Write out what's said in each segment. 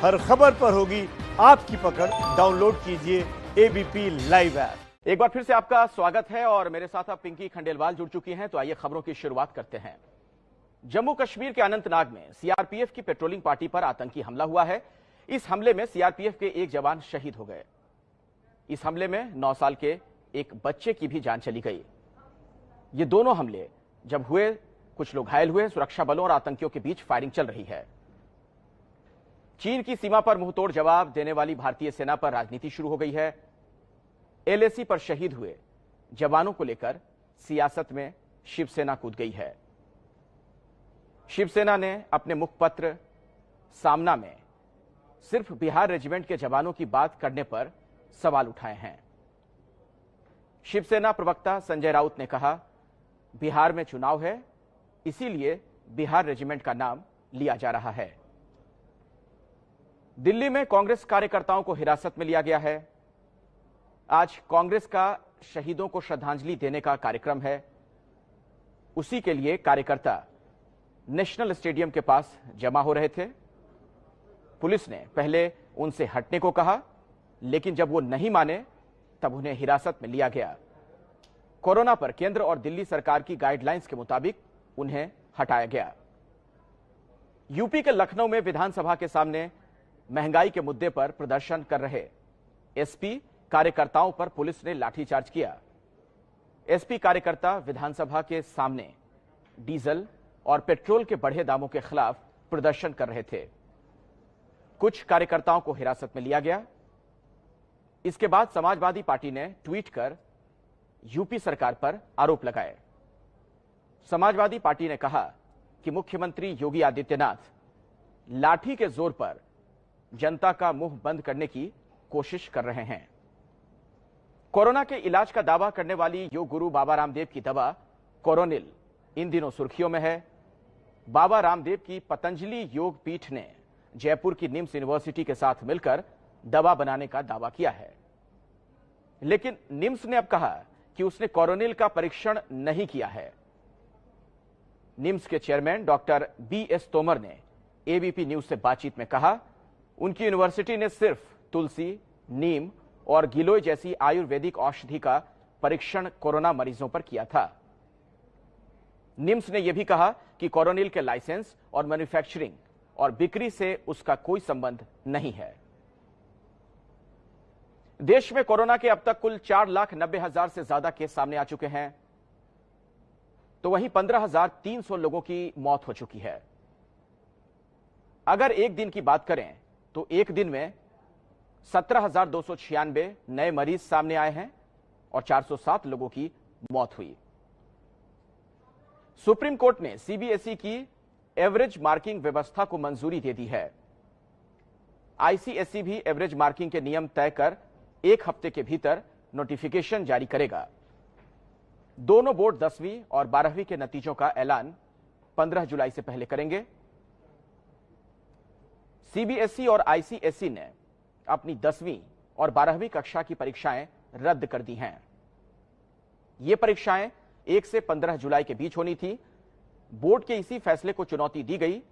हर खबर पर होगी आपकी पकड़। डाउनलोड कीजिए एबीपी लाइव ऐप। एक बार फिर से आपका स्वागत है और मेरे साथ अब पिंकी खंडेलवाल जुड़ चुकी हैं। तो आइए खबरों की शुरुआत करते हैं। जम्मू कश्मीर के अनंतनाग में सीआरपीएफ की पेट्रोलिंग पार्टी पर आतंकी हमला हुआ है। इस हमले में सीआरपीएफ के एक जवान शहीद हो गए। इस हमले में 9 साल के एक बच्चे की भी जान चली गई। ये दोनों हमले जब हुए, कुछ लोग घायल हुए। सुरक्षा बलों और आतंकियों के बीच फायरिंग चल रही है। चीन की सीमा पर मुंहतोड़ जवाब देने वाली भारतीय सेना पर राजनीति शुरू हो गई है। एलएसी पर शहीद हुए जवानों को लेकर सियासत में शिवसेना कूद गई है। शिवसेना ने अपने मुखपत्र सामना में सिर्फ बिहार रेजिमेंट के जवानों की बात करने पर सवाल उठाए हैं। शिवसेना प्रवक्ता संजय राउत ने कहा, बिहार में चुनाव है, इसीलिए बिहार रेजिमेंट का नाम लिया जा रहा है। दिल्ली में कांग्रेस कार्यकर्ताओं को हिरासत में लिया गया है। आज कांग्रेस का शहीदों को श्रद्धांजलि देने का कार्यक्रम है। उसी के लिए कार्यकर्ता नेशनल स्टेडियम के पास जमा हो रहे थे। पुलिस ने पहले उनसे हटने को कहा, लेकिन जब वो नहीं माने तब उन्हें हिरासत में लिया गया। कोरोना पर केंद्र और दिल्ली सरकार की गाइडलाइंस के मुताबिक उन्हें हटाया गया। यूपी के लखनऊ में विधानसभा के सामने महंगाई के मुद्दे पर प्रदर्शन कर रहे एसपी कार्यकर्ताओं पर पुलिस ने लाठीचार्ज किया। एसपी कार्यकर्ता विधानसभा के सामने डीजल और पेट्रोल के बढ़े दामों के खिलाफ प्रदर्शन कर रहे थे। कुछ कार्यकर्ताओं को हिरासत में लिया गया। इसके बाद समाजवादी पार्टी ने ट्वीट कर यूपी सरकार पर आरोप लगाए। समाजवादी पार्टी ने कहा कि मुख्यमंत्री योगी आदित्यनाथ लाठी के जोर पर जनता का मुंह बंद करने की कोशिश कर रहे हैं। कोरोना के इलाज का दावा करने वाली योग गुरु बाबा रामदेव की दवा कोरोनिल इन दिनों सुर्खियों में है। बाबा रामदेव की पतंजलि योग पीठ ने जयपुर की निम्स यूनिवर्सिटी के साथ मिलकर दवा बनाने का दावा किया है, लेकिन निम्स ने अब कहा कि उसने कोरोनिल का परीक्षण नहीं किया है। निम्स के चेयरमैन डॉक्टर बीएस तोमर ने एबीपी न्यूज से बातचीत में कहा, उनकी यूनिवर्सिटी ने सिर्फ तुलसी, नीम और गिलोय जैसी आयुर्वेदिक औषधि का परीक्षण कोरोना मरीजों पर किया था। निम्स ने यह भी कहा कि कोरोनिल के लाइसेंस और मैन्युफैक्चरिंग और बिक्री से उसका कोई संबंध नहीं है। देश में कोरोना के अब तक कुल 4,90,000 से ज्यादा केस सामने आ चुके हैं, तो वहीं 15,300 लोगों की मौत हो चुकी है। अगर एक दिन की बात करें तो एक दिन में 17,296 नए मरीज सामने आए हैं और 407 लोगों की मौत हुई। सुप्रीम कोर्ट ने सीबीएसई की एवरेज मार्किंग व्यवस्था को मंजूरी दे दी है। आईसीएसई भी एवरेज मार्किंग के नियम तय कर 1 हफ्ते के भीतर नोटिफिकेशन जारी करेगा। दोनों बोर्ड 10वीं और 12वीं के नतीजों का ऐलान 15 जुलाई से पहले करेंगे। सीबीएसई और आईसीएसई ने अपनी 10वीं और 12वीं कक्षा की परीक्षाएं रद्द कर दी हैं। ये परीक्षाएं 1 से 15 जुलाई के बीच होनी थी। बोर्ड के इसी फैसले को चुनौती दी गई,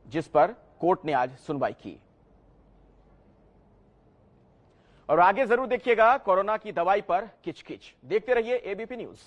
जिस पर कोर्ट ने आज सुनवाई की। और आगे जरूर देखिएगा कोरोना की दवाई पर किचकिच। देखते रहिए एबीपी न्यूज।